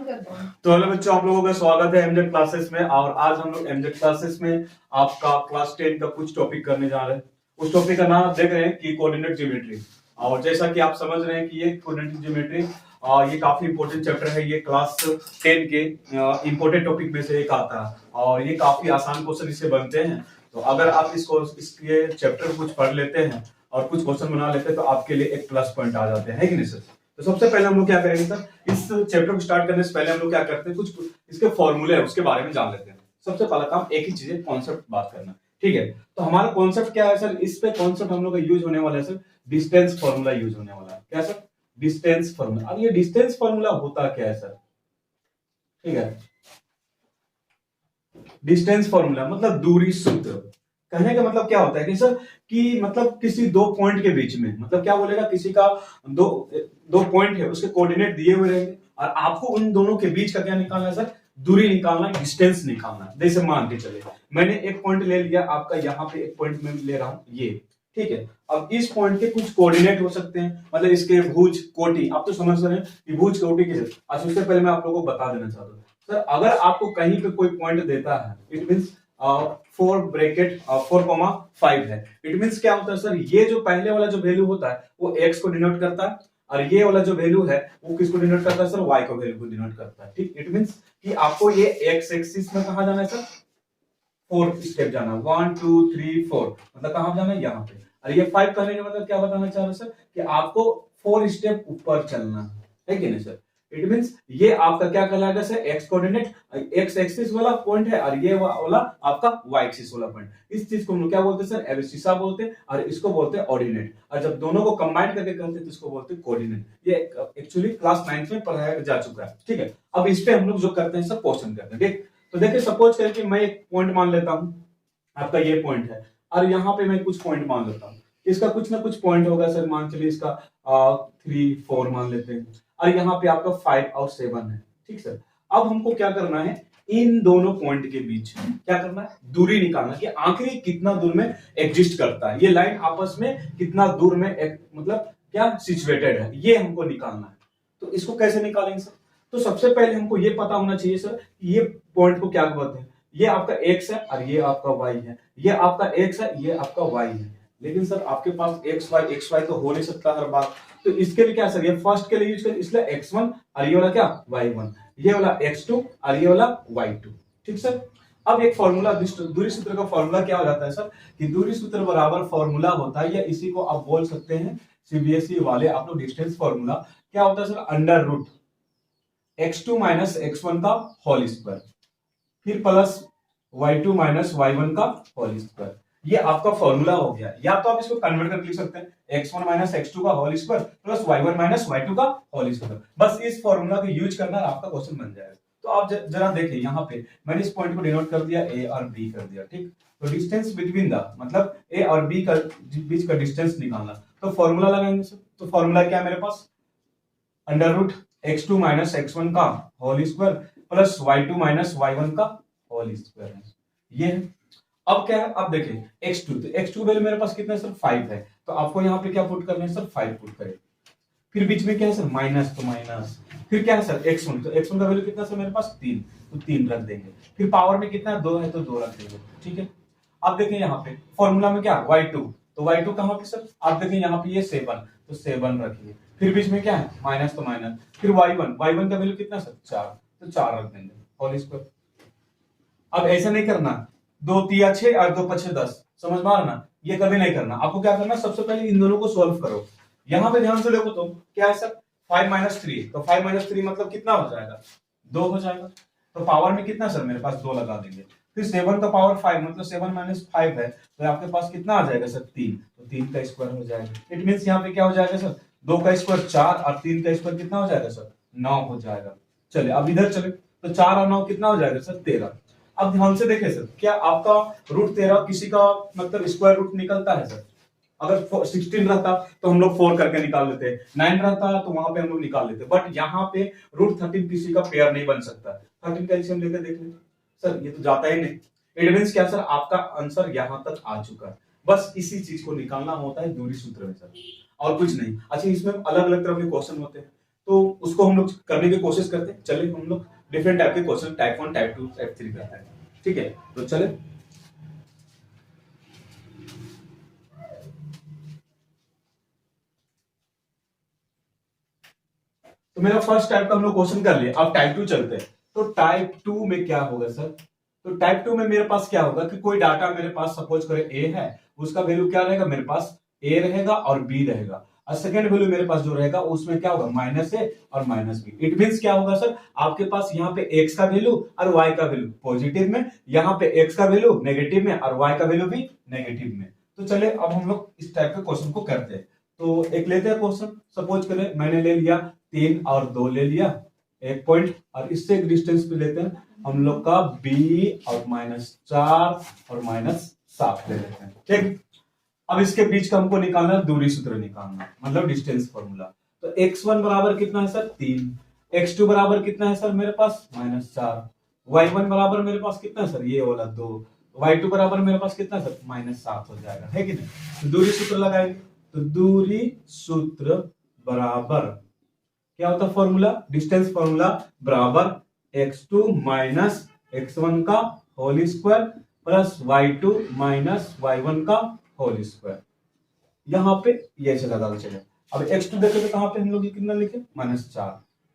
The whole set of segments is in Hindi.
तो हेलो बच्चों, आप लोगों का स्वागत है एमजेड क्लासेस में। और आज हम लोग एमजेड क्लासेस में आपका क्लास 10 का कुछ टॉपिक करने जा रहे हैं। उस टॉपिक का नाम आप देख रहे हैं कि कोऑर्डिनेट ज्योमेट्री। और जैसा कि आप समझ रहे हैं कि ये कोऑर्डिनेट ज्योमेट्री ये काफी इंपॉर्टेंट चैप्टर है। ये क्लास 10 के इंपॉर्टेंट टॉपिक में से एक आता है और ये काफी आसान क्वेश्चन इससे बनते हैं। तो अगर आप इसके चैप्टर कुछ पढ़ लेते हैं और कुछ क्वेश्चन बना लेते हैं तो आपके लिए एक प्लस पॉइंट आ जाते हैं, है कि नहीं सर? तो सबसे पहले हम लोग क्या करेंगे सर, इस चैप्टर को स्टार्ट करने से पहले हम लोग क्या करते हैं, कुछ इसके फॉर्मूले है उसके बारे में जान लेते हैं। सबसे पहला काम एक ही चीज है, कॉन्सेप्ट बात करना। ठीक है, तो हमारा कॉन्सेप्ट क्या है सर? इस पे कॉन्सेप्ट हम लोग का यूज होने वाला है सर, डिस्टेंस फॉर्मूला यूज होने वाला है। क्या सर? Distance formula. अब ये डिस्टेंस फॉर्मूला होता क्या है सर? ठीक है, डिस्टेंस फॉर्मूला मतलब दूरी सूत्र। कहने का मतलब क्या होता है कि सर कि मतलब किसी दो पॉइंट के बीच में, मतलब क्या बोलेगा, किसी का दो पॉइंट है, उसके कोऑर्डिनेट दिए हुए रहेंगे और आपको उन दोनों के बीच का क्या निकालना है सर? दूरी निकालना है, डिस्टेंस निकालना है। जैसे मान के चले मैंने एक पॉइंट ले लिया आपका, यहाँ पे एक पॉइंट में ले रहा हूं ये। ठीक है, अब इस पॉइंट के कुछ कोऑर्डिनेट हो सकते हैं, मतलब इसके भुज कोटि। आप तो समझ रहे हैं कि भुज कोटि किसे। अच्छा, उससे पहले मैं आप लोगों को बता देना चाहता हूँ सर, अगर आपको कहीं पे कोई पॉइंट देता है, इट मीन्स 4,5 है। इट मीन्स क्या होता है सर, ये जो पहले वाला जो वैल्यू होता है वो x को डिनोट करता है और ये वाला जो वैल्यू है वो किसको डिनोट करता है सर? y को वैल्यू को डिनोट करता है। ठीक, इट मीन्स कि आपको ये x एक्सिस में कहां जाना है सर? 4 स्टेप जाना, 1 2 3 4, मतलब कहां जाना है? यहाँ पे। और ये 5 कहने का मतलब क्या बताना चाह रहे सर कि आपको 4 स्टेप ऊपर चलना है कि नहीं सर? इट मींस ये आपका क्या कहलाएगा sir? X coordinate, x axis वाला पॉइंट है और ये वाला आपका वाई एक्सिस वाला पॉइंट। इस चीज को हम लोग क्या बोलते हैं सर? एब्सिसा बोलते हैं और इसको बोलते हैं ऑर्डिनेट। और जब दोनों को कंबाइन करके करते हैं तो इसको बोलते हैं कोऑर्डिनेट। ये एक्चुअली क्लास 9 में पढ़ाया जा चुका है। ठीक है, अब इस पे हम लोग जो करते हैं सर, क्वेश्चन करते हैं। ठीक, तो देखिए सपोज करके मैं एक पॉइंट मान लेता हूं, आपका ये पॉइंट है और यहाँ पे मैं कुछ पॉइंट मान लेता हूँ। इसका कुछ ना कुछ पॉइंट होगा सर, मान चलिए इसका 3 4 मान लेते हैं और यहाँ पे आपका 5 और 7 है। ठीक सर, अब हमको क्या करना है, इन दोनों पॉइंट के बीच क्या करना है? दूरी निकालना कि आखिर कितना दूर में एग्जिस्ट करता है, ये लाइन आपस में कितना दूर में मतलब क्या सिचुएटेड है, ये हमको निकालना है। तो इसको कैसे निकालेंगे सर? तो सबसे पहले हमको ये पता होना चाहिए सर, ये पॉइंट को क्या कहते हैं। ये आपका x है और ये आपका y है। ये आपका x है, ये आपका y है। लेकिन सर आपके पास x y तो हो नहीं सकता हर बार, तो इसके लिए क्या सर, ये फर्स्ट के लिए यूज करें, इसलिए x1 और ये वाला क्या y1, ये वाला x2 और ये वाला y2। ठीक सर, अब एक फॉर्मूला, दूरी सूत्र का फॉर्मूला क्या हो जाता है सर कि दूरी सूत्र बराबर फॉर्मूला होता है, या इसी को आप बोल सकते हैं सीबीएसई वाले आप लोग डिस्टेंस फॉर्मूला क्या होता है sir? Under root x2 minus x1 का होल स्क्वायर फिर प्लस y2 माइनस y1 का होल स्क्वायर। ये आपका फॉर्मूला हो गया। या तो आप इसको कन्वर्ट करके लिख सकते हैं x1 माइनस x2 का whole square plus y1 minus y2 का होल स्क्वायर। बस इस फॉर्मूला को यूज करना आपका क्वेश्चन बन जाएगा। तो आप जरा देखिए, यहाँ पे मैंने इस पॉइंट को डिनोट कर दिया, a और b कर दिया। ठीक, तो डिस्टेंस बिटवीन द, मतलब a और b का बीच का डिस्टेंस निकालना, तो फॉर्मूला लगाएंगे सर। तो फॉर्मूला क्या है मेरे पास? Under root x2 minus x1 का whole square plus y2 minus y1 का होल स्क्वायर है, ये है। अब क्या है, अब देखिए x2, तो x2 वैल्यू मेरे पास कितना है सर? 5 है। तो आपको यहाँ पे क्या पुट करना है सर? 5 पुट करें। फिर बीच में क्या है सर? माइनस, तो माइनस। फिर क्या है सर? x1, तो x1 का वैल्यू कितना सर मेरे पास? 3, तो 3 रख देंगे। फिर पावर में कितना है? 2 है, तो 2 रख देंगे। ठीक है, अब देखिए यहाँ पे फॉर्मूला में क्या y2, तो y2 कहां पे सर? आप देखिए यहाँ पे ये 7, तो 7 रखिए। फिर बीच में क्या है? माइनस, तो माइनस। फिर y1 का वैल्यू कितना सर? 4, तो 4 रख देंगे होल स्क्वायर। अब ऐसा नहीं करना, 2 3 6 और 2 5 10, समझ में आ रहा ना? ये कभी नहीं करना। आपको क्या करना, सबसे पहले इन दोनों को सॉल्व करो। यहाँ पे ध्यान से देखो तो क्या है सर? 5 माइनस 3, तो 5 माइनस 3 मतलब कितना हो जाएगा? 2 हो जाएगा। तो पावर में कितना सर मेरे पास? 2 लगा देंगे। फिर 7 का पावर 5, मतलब 7 माइनस 5 है, तो आपके पास कितना आ जाएगा सर? 3, तो 3 का स्क्वायर हो जाएगा। इट मींस यहाँ पे क्या हो जाएगा सर? 2 का स्क्वायर 4 और 3 का स्क्वायर कितना हो जाएगा सर? 9 हो जाएगा। चलिए अब इधर चले, तो 4 और 9 कितना हो जाएगा सर? 13। अब ध्यान से देखें सर, क्या आपका रूट 13 किसी का मतलब स्क्वायर रूट निकलता है सर? अगर 16 रहता तो हम लोग 4 करके निकाल लेते, 9 रहता तो वहां पे हम लोग निकाल लेते, बट यहाँ पे रूट 13 किसी का पेयर नहीं बन सकता। 13 का एलसीएम लेकर देख लेते सर, ये तो जाता ही नहीं। इट मींस क्या सर? आपका आंसर यहां तक आ चुका है। बस इसी चीज को निकालना होता है दूरी सूत्र में सर, और कुछ नहीं। अच्छा, इसमें अलग अलग तरह के क्वेश्चन होते हैं, तो उसको हम लोग करने की कोशिश करते हैं। चलिए हम लोग डिफरेंट टाइप के क्वेश्चन टाइप 1, टाइप 2, टाइप 3 करते हैं। ठीक है, तो चले। तो मेरा फर्स्ट टाइप का हम लोग क्वेश्चन कर लिए, अब टाइप 2 चलते हैं। तो टाइप 2 में क्या होगा सर? तो टाइप 2 में मेरे पास क्या होगा कि कोई डाटा मेरे पास सपोज करें ए है, उसका वैल्यू क्या रहेगा मेरे पास? ए रहेगा और बी रहेगा, और सेकंड वैल्यू मेरे पास जो रहेगा उसमें क्या होगा? माइनस ए और माइनस बी। इट मींस क्या होगा सर? आपके पास यहाँ पे एक्स का वैल्यू और वाई का वैल्यू पॉजिटिव में, यहाँ पे एक्स का वैल्यू नेगेटिव में और वाई का वैल्यू भी नेगेटिव में। तो चले अब हम लोग इस टाइप के क्वेश्चन को करते हैं। तो एक लेते हैं क्वेश्चन, सपोज करें मैंने ले लिया 3 और 2 ले लिया एक पॉइंट, और इससे एक डिस्टेंस पे लेते हैं हम लोग का बी और -4 और -7 ले लेते हैं। ठीक, अब इसके बीच का हमको निकालना दूरी सूत्र निकालना, मतलब डिस्टेंस फॉर्मूला। तो x1 बराबर कितना है सर? 3। x2 बराबर कितना है सर मेरे पास? -4। y1 बराबर मेरे पास कितना है सर? ये वाला 2। y2 बराबर मेरे पास कितना है सर? -7 हो जाएगा, है कि नहीं? तो दूरी सूत्र लगाएंगे, तो दूरी सूत्र बराबर क्या होता है फॉर्मूला? डिस्टेंस फॉर्मूला बराबर x2 माइनस x1 का whole square plus y2 minus y1 का होल स्क्वायर। यहाँ पे ये से लगा चले। अब x2 देखे तो कहां पे हम लोग कितना लिखे? -4,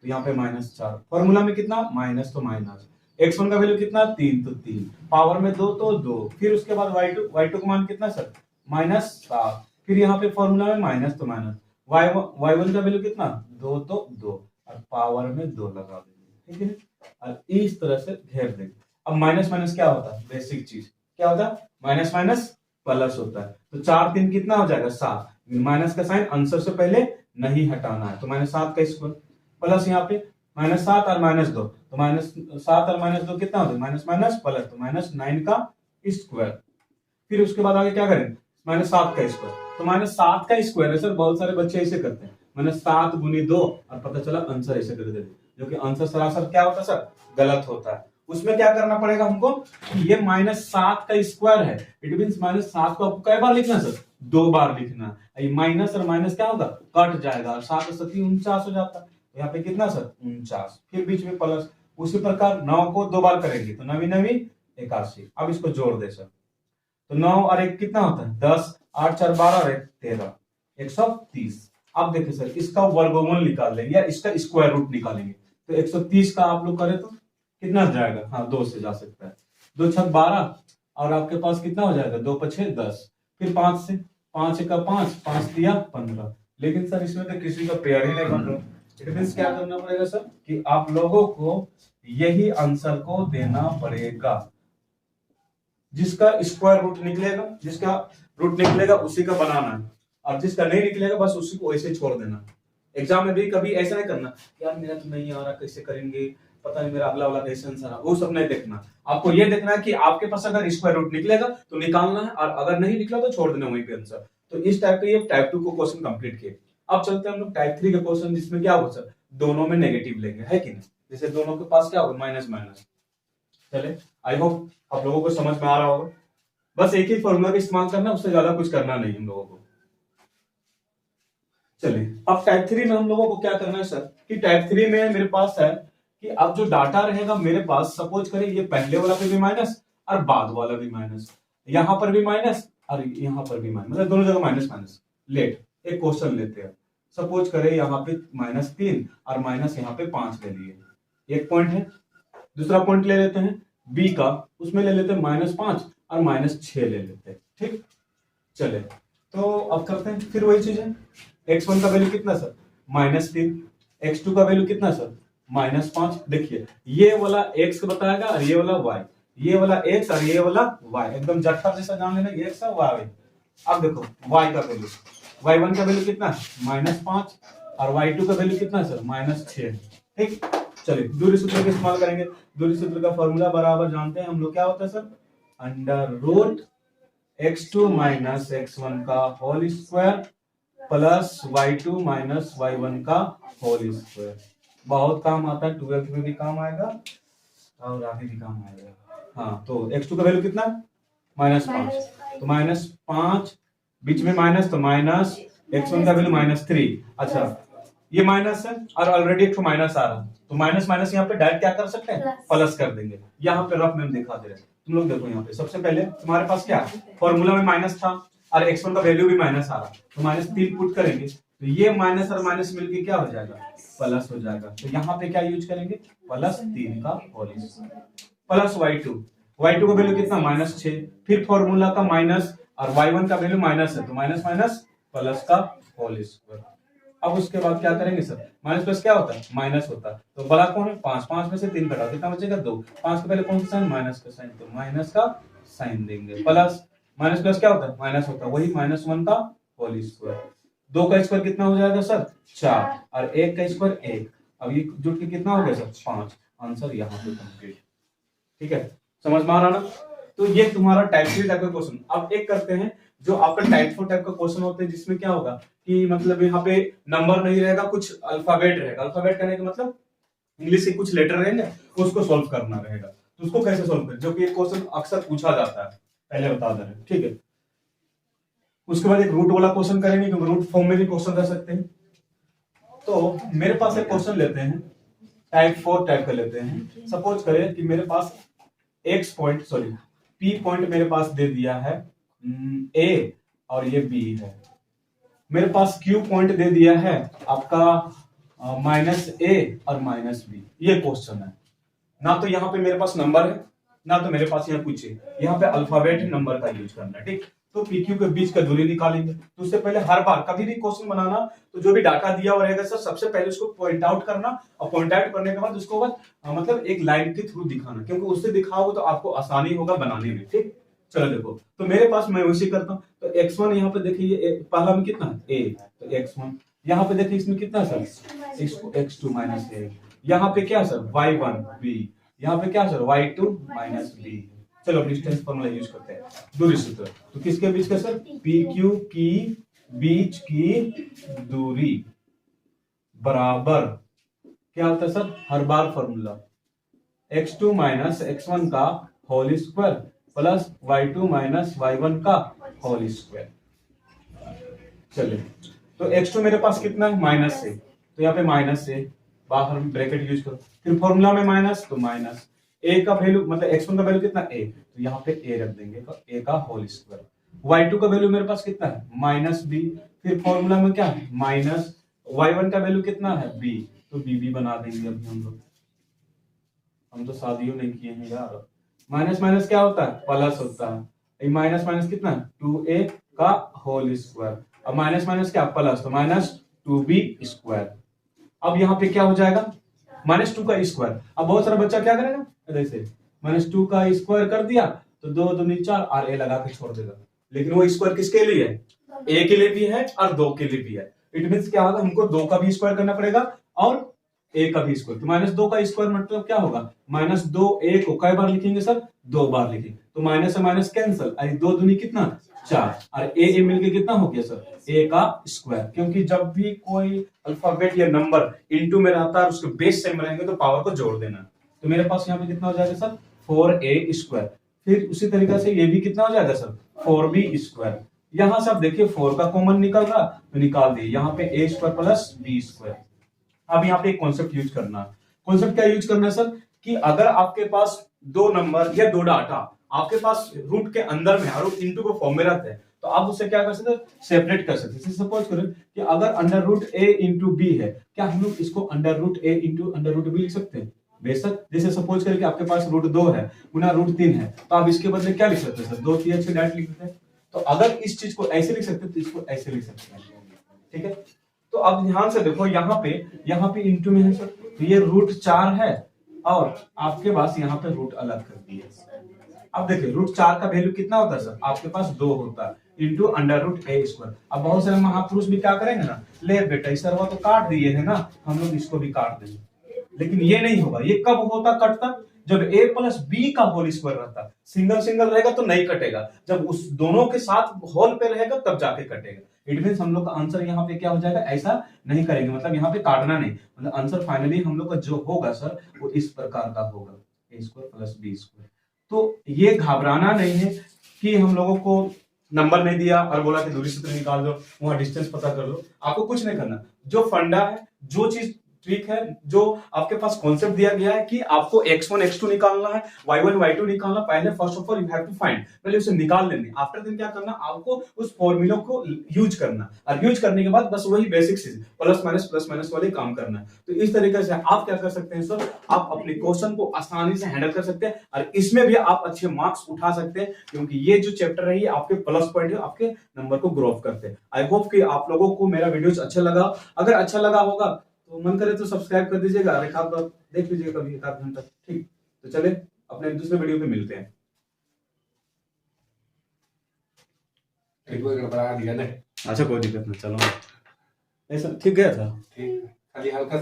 तो यहाँ पे -4। फॉर्मूला में कितना? माइनस तो माइनस। x1 का वैल्यू कितना? 3, तो 3 पावर में 2 तो 2। फिर उसके बाद y2 का मान कितना सर? -7। फिर यहाँ पे फॉर्मूला में माइनस तो माइनस। y1 का वैल्यू कितना? 2 तो 2, और पावर में 2 लगा देंगे, ठीक है। और इस तरह से घेर देंगे। अब माइनस माइनस क्या होता है? बेसिक चीज क्या होता है? माइनस माइनस प्लस होता है। तो 4 3 कितना हो जाएगा? 7। माइनस का साइन आंसर से पहले नहीं हटाना है, तो -7 का स्क्वायर प्लस यहाँ पे -7 और -2, तो -7 और -2 कितना हो जाएगा? माइनस माइनस प्लस, तो -9 का स्क्वायर। फिर उसके बाद आगे क्या करेंगे? -7 का स्क्वायर, तो -7 का स्क्वायर है सर। बहुत सारे बच्चे ऐसे करते हैं, -7 गुनी 2, और पता चला आंसर ऐसे कर देते, जो कि आंसर सरासर क्या होता है सर? गलत होता है। उसमें क्या करना पड़ेगा हमको? ये -7 का स्क्वायर है, इट मीन -7 को आपको कई बार लिखना है सर? 2 बार लिखना है। ये माइनस और माइनस क्या होगा? कट जाएगा, और 7 और 7 49 हो जाता है। तो यहाँ पे कितना सर? 49। फिर बीच में प्लस। उसी प्रकार 9 को 2 बार करेंगे तो 9 9 81। अब इसको जोड़ दे सर, तो 9 और 1 कितना होता है? 10, 8 4 12 और 1 13, 130। अब देखिए सर, इसका वर्गमूल निकाल लेंगे या इसका स्क्वायर रूट निकालेंगे। तो 130 का आप लोग करें तो कितना जाएगा? हाँ, 2 से जा सकता है। 2 6 12, और आपके पास कितना हो जाएगा? 2 5 6 10। फिर 5 से, 5 1 5, 5 दिया 15। लेकिन सर इसमें तो किसी का पेयर ही नहीं बन रहा। इट मींस क्या करना पड़ेगा सर? कि आप लोगों को यही आंसर को देना पड़ेगा, जिसका स्क्वायर रूट निकलेगा, जिसका रूट निकलेगा उसी का बनाना है, और जिसका नहीं निकलेगा बस उसी को ऐसे छोड़ देना। एग्जाम में भी कभी ऐसा नहीं करना यार मेरा तो नहीं आ रहा, कैसे करेंगे, पता नहीं मेरा अगला वाला कैसे आंसर, वो सब नहीं देखना। आपको ये देखना है कि आपके पास अगर स्क्वायर रूट निकलेगा तो निकालना है, और अगर नहीं निकला तो छोड़ देना वहीं पे आंसर। तो इस टाइप के ये टाइप 2 को क्वेश्चन कंप्लीट किए। अब चलते हैं हम लोग टाइप 3 का क्वेश्चन, जिसमें क्या होगा सर? दोनों में नेगेटिव लेंगे, है कि नहीं? जैसे दोनों के पास क्या होगा? Minus minus. चले, आई होप आप लोगों को समझ में आ रहा होगा। बस एक ही फॉर्मूला का इस्तेमाल करना, उससे ज्यादा कुछ करना नहीं हम लोगों को। चलिए, अब टाइप 3 में हम लोगों को क्या करना है सर? कि टाइप 3 में मेरे पास है कि अब जो डाटा रहेगा मेरे पास, सपोज करें ये पहले वाला पे भी माइनस और बाद वाला भी माइनस, यहां पर भी माइनस और यहां पर भी माइनस, मतलब दोनों जगह माइनस माइनस। लेट एक क्वेश्चन लेते हैं, सपोज करें यहाँ पे -3 और माइनस यहाँ पे 5 ले लिए, एक पॉइंट है। दूसरा पॉइंट ले लेते हैं बी का, उसमें ले लेते हैं -5 और -6 ले लेते हैं, ठीक। चले, तो अब करते हैं फिर वही चीज है। x1 का वैल्यू कितना सर? -3। x2 का वैल्यू कितना सर? -5। देखिए ये वाला x बताएगा और ये वाला y, ये वाला x और ये वाला y, एकदम जट्टा जैसा जान लेना, x और y। अब देखो y का वैल्यू, y1 का वैल्यू कितना है? -5, और y2 का वैल्यू कितना है सर? -6, ठीक। चलिए दूरी सूत्र का इस्तेमाल करेंगे। दूरी सूत्र का फॉर्मूला बराबर जानते हैं हम लोग, क्या होता है sir? Under root x2 minus x1 का whole square plus y2 minus y1 का होल स्क्वायर। बहुत काम आता है, 12th में भी काम आएगा और आगे भी काम आएगा। हाँ, तो x2 का वैल्यू कितना? -5, तो -5, बीच में माइनस तो माइनस, x1 का वैल्यू -3। अच्छा, ये माइनस है और ऑलरेडी एक माइनस आ रहा है, तो माइनस माइनस यहाँ पे डायरेक्ट क्या कर सकते हैं, प्लस कर देंगे। यहाँ पे रफ में हम दिखा दे रहे हैं, तुम लोग देखो यहाँ पे सबसे पहले तुम्हारे पास क्या फॉर्मूला में माइनस था और x1 का वैल्यू भी माइनस आ रहा, तो -3 पुट करेंगे तो ये माइनस और माइनस मिलके क्या हो जाएगा, प्लस हो जाएगा। तो यहाँ पे क्या यूज करेंगे, +3 का होल प्लस y2 का वैल्यू कितना -6, फिर फॉर्मूला का माइनस और y1 का वैल्यू माइनस है तो माइनस माइनस प्लस का होल स्क्वायर। अब उसके बाद क्या करेंगे सर, माइनस प्लस क्या होता है, माइनस होता है, तो बड़ा कौन है 5, 5 में से 3 घटाओ कितना बचेगा 2, 5 के पहले कौन सा साइन, माइनस का साइन, तो माइनस का साइन देंगे, प्लस माइनस प्लस क्या होता है, माइनस होता है, वही -1 का होल स्क्वायर। 2 का स्क्वायर कितना हो जाएगा सर 4 और 1 का स्क्वायर 1, अब ये जुट के कितना हो गया सर 5, आंसर यहाँ पे कंप्लीट। ठीक है, समझ में आ रहा ना। तो ये तुम्हारा टाइप 3 टाइप का क्वेश्चन। अब एक करते हैं जो आपका टाइप 4 टाइप का क्वेश्चन होते हैं, जिसमें क्या होगा कि मतलब यहाँ पे नंबर नहीं रहेगा, कुछ अल्फाबेट रहेगा। अल्फाबेट कहने का मतलब इंग्लिश के कुछ लेटर रहेंगे, उसको सॉल्व करना रहेगा। तो उसको कैसे सॉल्व करें, जो कि ये क्वेश्चन अक्सर पूछा जाता है, पहले बता दे रहे। ठीक है, उसके बाद एक रूट वाला क्वेश्चन करेंगे, क्योंकि रूट फॉर्म में भी क्वेश्चन रह सकते हैं। तो मेरे पास एक क्वेश्चन लेते हैं, टाइप 4 टाइप का लेते हैं। सपोज करें कि मेरे पास P पॉइंट मेरे पास दे दिया है A और ये B है। मेरे पास Q पॉइंट दे दिया है आपका -A और -B। ये क्वेश्चन है ना, तो यहाँ पे मेरे पास नंबर है ना, तो मेरे पास यहाँ कुछ है, यहाँ पे अल्फाबेट नंबर का यूज करना है। ठीक, तो PQ के बीच का दूरी निकालेंगे। तो उससे पहले हर बार कभी भी क्वेश्चन बनाना तो जो भी डाटा दिया हुआ रहेगा सर, सबसे पहले उसको पॉइंट आउट करना, और पॉइंट आउट करने के बाद उसको बाद मतलब एक लाइन के थ्रू दिखाना, क्योंकि उससे दिखाओगे तो आपको आसानी होगा बनाने में। ठीक, चलो देखो, तो मेरे पास मैं वैसे करता हूँ। तो x1 यहाँ पे देखिए, पहला में कितना है a, तो x1 यहाँ पे देखिए, इसमें कितना सर x2 -a, यहाँ पे क्या सर y1 b, यहाँ पे क्या सर y2 -b। चलो डिस्टेंस फॉर्मूला यूज करते हैं, दूरी सूत्र। तो किसके बीच का सर, PQ की बीच की दूरी बराबर क्या होता है सर, हर बार फॉर्मूला x2 - x1 का whole square plus y2 - y1 का होल स्क्वायर। चलिए, तो x2 मेरे पास कितना है माइनस है, तो यहाँ पे माइनस है, बाहर ब्रैकेट यूज करो, फिर फॉर्मूला में माइनस, तो माइनस a का वैल्यू मतलब x1 का वैल्यू कितना a, तो यहाँ पे a रख देंगे, तो a का होल स्क्वायर। y2 का वैल्यू मेरे पास कितना है -b, फिर फॉर्मूला में क्या है माइनस, y1 का वैल्यू कितना है b, तो b बना देंगे। अभी हम तो शादियों नहीं किए हैं यार। माइनस माइनस क्या होता है, प्लस होता है। माइनस माइनस कितना है 2a का होल स्क्वायर, अब माइनस माइनस क्या प्लस, तो -2b स्क्वायर। अब यहाँ पे क्या हो जाएगा -2 का स्क्वायर। अब बहुत सारा बच्चा क्या करेगा, जैसे -2 का स्क्वायर कर दिया तो 2 दूनी 4 और a लगा के छोड़ देगा, लेकिन वो स्क्वायर किसके लिए है, a के लिए भी है और 2 के लिए भी है। इट मींस क्या होगा, हमको 2 का भी स्क्वायर करना पड़ेगा और a का भी स्क्वायर। तो -2 का स्क्वायर मतलब क्या होगा, -2 a को कई बार लिखेंगे सर, 2 बार लिखेंगे, तो माइनस से माइनस कैंसिल, 2 दूनी कितना 4 और a मिलके कितना हो गया सर a का स्क्वायर। क्योंकि जब भी कोई अल्फाबेट या नंबर इनटू में रहता है, उसके बेस सेम रहेंगे तो पावर को जोड़ देना। तो मेरे पास यहाँ पे कितना हो जाएगा सर 4a स्क्वायर। फिर उसी तरीके से ये भी कितना हो जाएगा सर 4b स्क्वायर। यहां से आप देखिए 4 का कॉमन निकल रहा तो निकाल दिए, यहाँ पे a square plus b square. अब यहाँ पे एक कॉन्सेप्ट यूज करना, कॉन्सेप्ट क्या यूज करना है सर, कि अगर आपके पास 2 नंबर या 2 डाटा आपके पास रूट के अंदर में और इनटू के फॉर्म में रहते हैं, तो आप उससे क्या कर सकते हैं, सेपरेट कर सकते हैं। सपोज करें कि अगर √a इंटू बी है, क्या हम लोग इसको √a इंटू √b लिख सकते हैं, बेशक। जैसे सपोज करें कि आपके पास √2 है गुना √3 है, तो आप इसके बदले क्या लिख सकते हैं सर 2 3 से डायरेक्ट लिख सकते हैं। तो अगर इस चीज को ऐसे लिख सकते हैं तो इसको ऐसे लिख सकते हैं। ठीक है, तो अब ध्यान से देखो, यहाँ पे इंटू में है सर, तो ये √4 है और आपके पास यहाँ पे रूट अलग कर दिया। अब देखिए √4 का वैल्यू कितना होता है सर, आपके पास 2 होता है इंटू √a स्क्वायर। अब बहुत सारे महापुरुष भी क्या करेंगे ना, ले बेटा इस तरह तो काट दिए है ना, हम लोग इसको भी काट देंगे, लेकिन ये नहीं होगा। ये कब होता कटता, जब a प्लस b का होल स्क्वायर रहता। सिंगल सिंगल रहेगा तो नहीं कटेगा, जब उस दोनों के साथ होल पे रहेगा तब जाके कटेगा। इट मींस हम लोग का आंसर यहाँ पे क्या हो जाएगा, ऐसा नहीं करेंगे, मतलब यहाँ पे काटना नहीं, मतलब आंसर फाइनली हम लोग का जो होगा सर वो इस प्रकार का होगा, a square plus b square. तो ये घबराना नहीं है कि हम लोगों को नंबर नहीं दिया और बोला कि दूरी सूत्र निकाल दो, वहां डिस्टेंस पता कर लो। आपको कुछ नहीं करना, जो फंडा है, जो चीज ट्रिक है, जो आपके पास कॉन्सेप्ट दिया गया है कि आपको x1 x2 निकालना है, y1 y2 निकालना, पहले first of all you have to find, पहले उसे निकाल लेने। आफ्टर देन क्या करना, आपको उस फॉर्मूला को यूज करना, और यूज करने के बाद बस वही बेसिक चीज प्लस माइनस वाले काम करना है। तो इस तरीके से आप क्या कर सकते हैं सर, आप अपने क्वेश्चन को आसानी से हैंडल कर सकते हैं, और इसमें भी आप अच्छे मार्क्स उठा सकते हैं, क्योंकि ये जो चैप्टर है ये आपके प्लस पॉइंट है, आपके नंबर को ग्रो करते हैं। आई होप कि आप लोगों को मेरा वीडियोस अच्छा लगा। अगर अच्छा लगा होगा तो मन करे तो सब्सक्राइब कर दीजिएगा, एक आध बार देख लीजिएगा कभी, एक आध घंटा। ठीक, तो चले अपने दूसरे वीडियो पे मिलते हैं। गड़बड़ा दिया ना। अच्छा कोई दिक्कत नहीं, चलो ऐसा ठीक गया था। ठीक, खाली हल्का